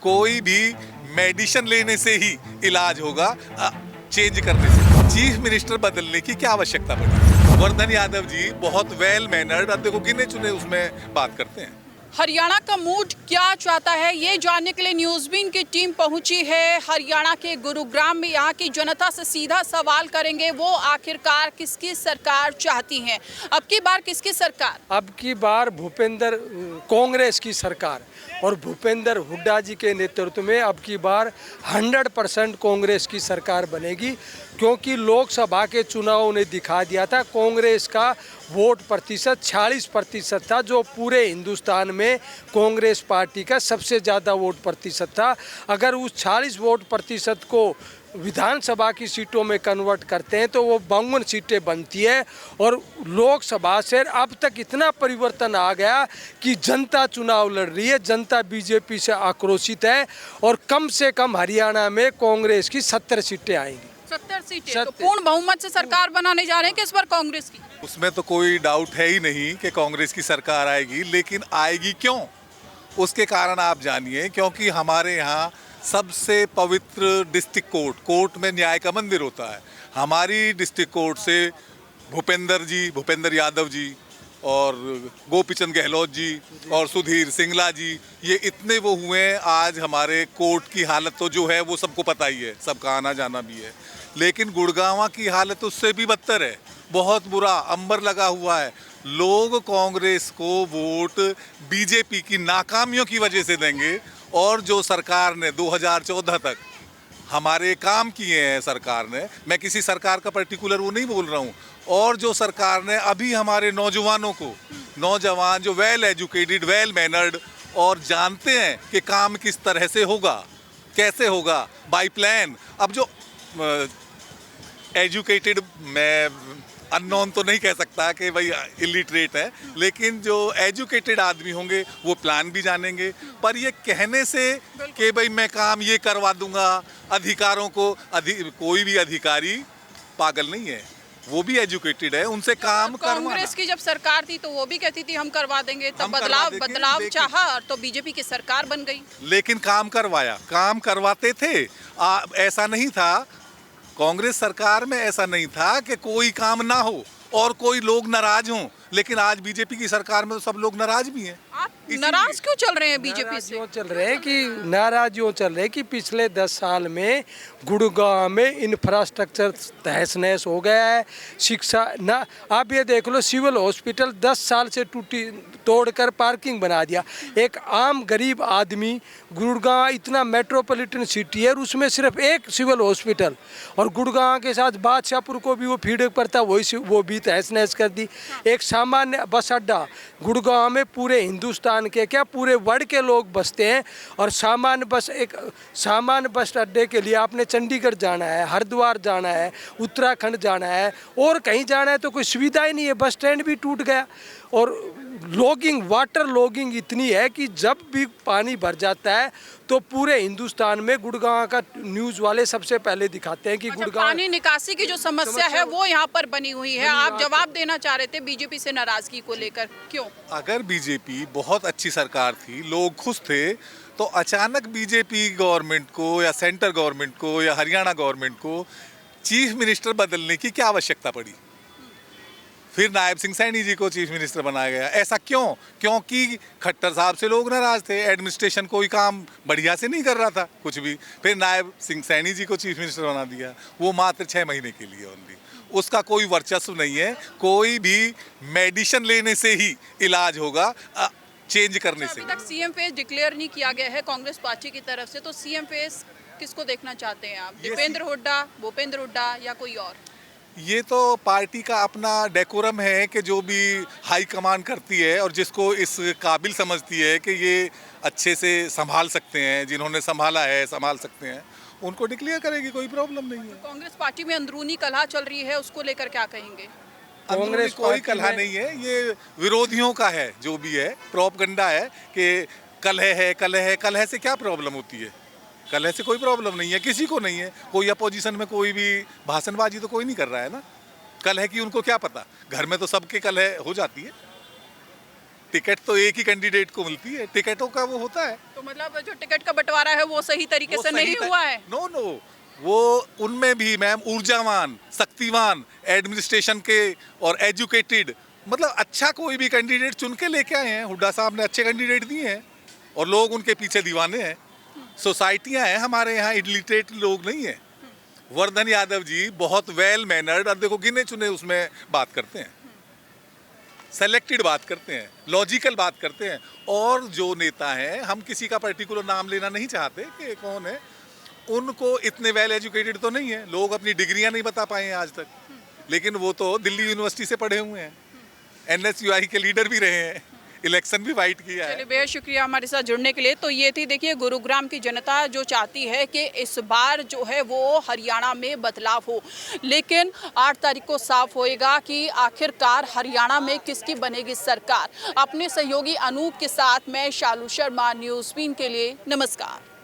कोई भी मेडिसिन लेने से ही इलाज होगा, चेंज करने से। चीफ मिनिस्टर बदलने की क्या आवश्यकता पड़ी? वर्धन यादव जी बहुत वेल मैनर्ड, अब देखो गिने चुने उसमें बात करते हैं। हरियाणा का मूड क्या चाहता है, ये जानने के लिए न्यूज़बीन की टीम पहुंची है हरियाणा के गुरुग्राम में। यहाँ की जनता से सीधा सवाल करेंगे, वो आखिरकार किसकी सरकार चाहती हैं। अब की बार किसकी सरकार? अब की बार भूपेंद्र कांग्रेस की सरकार और भूपेंद्र हुड्डा जी के नेतृत्व में अब की बार 100% कांग्रेस की सरकार बनेगी, क्योंकि लोकसभा के चुनाव ने दिखा दिया था कांग्रेस का वोट प्रतिशत 46% था, जो पूरे हिंदुस्तान में कांग्रेस पार्टी का सबसे ज़्यादा वोट प्रतिशत था। अगर उस 46 वोट प्रतिशत को विधानसभा की सीटों में कन्वर्ट करते हैं तो वो 52 सीटें बनती है। और लोकसभा से अब तक इतना परिवर्तन आ गया कि जनता चुनाव लड़ रही है, जनता बीजेपी से आक्रोशित है और कम से कम हरियाणा में कांग्रेस की 70 सीटें आएंगी। 70 सीटें तो पूर्ण बहुमत से सरकार बनाने जा रहे हैं कि इस बार कांग्रेस की? उसमें तो कोई डाउट है ही नहीं कि कांग्रेस की सरकार आएगी, लेकिन आएगी क्यों, उसके कारण आप जानिए। क्योंकि हमारे यहाँ सबसे पवित्र डिस्ट्रिक्ट कोर्ट में न्याय का मंदिर होता है। हमारी डिस्ट्रिक्ट कोर्ट से भूपेंद्र यादव जी और गोपीचंद गहलोत जी और सुधीर सिंगला जी, ये इतने वो हुए हैं। आज हमारे कोर्ट की हालत तो जो है वो सबको पता ही है, सबका आना जाना भी है। लेकिन गुड़गांव की हालत उससे भी बदतर है, बहुत बुरा, अंबर लगा हुआ है। लोग कांग्रेस को वोट बीजेपी की नाकामियों की वजह से देंगे, और जो सरकार ने 2014 तक हमारे काम किए हैं सरकार ने, मैं किसी सरकार का पर्टिकुलर वो नहीं बोल रहा हूँ, और जो सरकार ने अभी हमारे नौजवानों को, नौजवान जो वेल एजुकेटेड, वेल मैनर्ड और जानते हैं कि काम किस तरह से होगा, कैसे होगा, बाय प्लान। अब जो एजुकेटेड, मैं अननोन तो नहीं कह सकता कि भाई इलिटरेट है, लेकिन जो एजुकेटेड आदमी होंगे वो प्लान भी जानेंगे। पर ये कहने से कि भाई मैं काम ये करवा दूंगा, अधिकारों को कोई भी अधिकारी पागल नहीं है, वो भी एजुकेटेड है, उनसे काम करवाना। कांग्रेस की जब सरकार थी तो वो भी कहती थी हम करवा देंगे, तब बदलाव चाहा तो बीजेपी की सरकार बन गई। लेकिन काम करवाया, काम करवाते थे। ऐसा नहीं था, कांग्रेस सरकार में ऐसा नहीं था कि कोई काम ना हो और कोई लोग नाराज हों। लेकिन आज बीजेपी की सरकार में तो सब लोग नाराज भी हैं। आप नाराज क्यों चल रहे हैं बीजेपी से? नाराज यूँ चल रहे हैं कि पिछले 10 साल में गुड़गांव में इंफ्रास्ट्रक्चर तहस नहस हो गया है। शिक्षा ना, आप ये देख लो, सिविल हॉस्पिटल 10 साल से तोड़कर पार्किंग बना दिया। एक आम गरीब आदमी, गुड़गांव इतना मेट्रोपॉलिटन सिटी है, उसमें सिर्फ एक सिविल हॉस्पिटल, और गुड़गांव के साथ बादशाहपुर को भी वो फीड करता, वो भी तहस नहस कर दी। एक सामान्य बस अड्डा गुड़गांव में पूरे हिंदुस्तान के क्या पूरे वर्ल्ड के लोग बसते हैं, और सामान्य बस अड्डे के लिए आपने चंडीगढ़ जाना है, हरिद्वार जाना है, उत्तराखंड जाना है और कहीं जाना है तो कोई सुविधा ही नहीं है। बस स्टैंड भी टूट गया। और वाटर लॉगिंग इतनी है कि जब भी पानी भर जाता है तो पूरे हिंदुस्तान में गुड़गांव का न्यूज़ वाले सबसे पहले दिखाते हैं कि गुड़गांव पानी निकासी की जो समस्या है वो यहाँ पर बनी हुई है। आप जवाब देना चाह रहे थे बीजेपी से नाराजगी को लेकर, क्यों? अगर बीजेपी बहुत अच्छी सरकार थी, लोग खुश थे, तो अचानक बीजेपी गवर्नमेंट को या सेंटर गवर्नमेंट को या हरियाणा गवर्नमेंट को चीफ मिनिस्टर बदलने की क्या आवश्यकता पड़ी? फिर नायब सिंह सैनी जी को चीफ मिनिस्टर बनाया गया। ऐसा क्यों? क्योंकि खट्टर साहब से लोग नाराज थे, एडमिनिस्ट्रेशन कोई काम बढ़िया से नहीं कर रहा था कुछ भी। फिर नायब सिंह सैनी जी को चीफ मिनिस्टर बना दिया, वो मात्र 6 महीने के लिए ओनली। उसका कोई वर्चस्व नहीं है, कोई भी मेडिसिन लेने से ही इलाज होगा, चेंज करने से। अभी तक सीएम फेस डिक्लेयर नहीं किया गया है कांग्रेस पार्टी की तरफ से, तो सीएम फेस किसको देखना चाहते हैं आप? दीपेंद्र हुड्डा, भूपेंद्र हुड्डा या कोई और? ये तो पार्टी का अपना डेकोरम है कि जो भी हाई कमान करती है और जिसको इस काबिल समझती है कि ये अच्छे से संभाल सकते हैं, जिन्होंने संभाला है, संभाल सकते हैं, उनको डिक्लेयर करेगी, कोई प्रॉब्लम नहीं है। कांग्रेस पार्टी में अंदरूनी कलह चल रही है, उसको लेकर क्या कहेंगे? कांग्रेस कोई कलह नहीं है, ये विरोधियों का है, जो भी है प्रोपगंडा है कि कलह से क्या प्रॉब्लम होती है? कलह से कोई प्रॉब्लम नहीं है, किसी को नहीं है। कोई अपोजिशन में कोई भी भाषणबाजी तो कोई नहीं कर रहा है ना। कलह की उनको क्या पता, घर में तो सबके कलह हो जाती है। टिकट तो एक ही कैंडिडेट को मिलती है, टिकटों का वो होता है। तो मतलब जो टिकट का बंटवारा है वो सही तरीके से नहीं हुआ है। नो नो, वो उनमें भी मैम ऊर्जावान, शक्तिवान, एडमिनिस्ट्रेशन के और एजुकेटेड, मतलब अच्छा कोई भी कैंडिडेट चुन के लेके आए हैं। हुड्डा साहब ने अच्छे कैंडिडेट दिए हैं और लोग उनके पीछे दीवाने हैं। सोसाइटियां हैं हमारे यहाँ, इलिटरेट लोग नहीं है। वर्धन यादव जी बहुत वेल मैनर्ड, और देखो गिने चुने उसमें बात करते हैं, सेलेक्टेड बात करते हैं, लॉजिकल बात करते हैं। और जो नेता हैं, हम किसी का पर्टिकुलर नाम लेना नहीं चाहते कि कौन है, उनको इतने वेल एजुकेटेड तो नहीं है, लोग अपनी डिग्रियां नहीं बता पाए हैं आज तक, लेकिन वो तो दिल्ली यूनिवर्सिटी से पढ़े हुए हैं, NSUI के लीडर भी रहे हैं, इलेक्शन भी फाइट किया है। चलिए, बेहद शुक्रिया हमारे साथ जुड़ने के लिए। तो ये थी, देखिए, गुरुग्राम की जनता जो चाहती है कि इस बार जो है वो हरियाणा में बदलाव हो, लेकिन 8 तारीख को साफ होएगा कि आखिरकार हरियाणा में किसकी बनेगी सरकार। अपने सहयोगी अनूप के साथ मैं शालू शर्मा, न्यूज़ बीन के लिए, नमस्कार।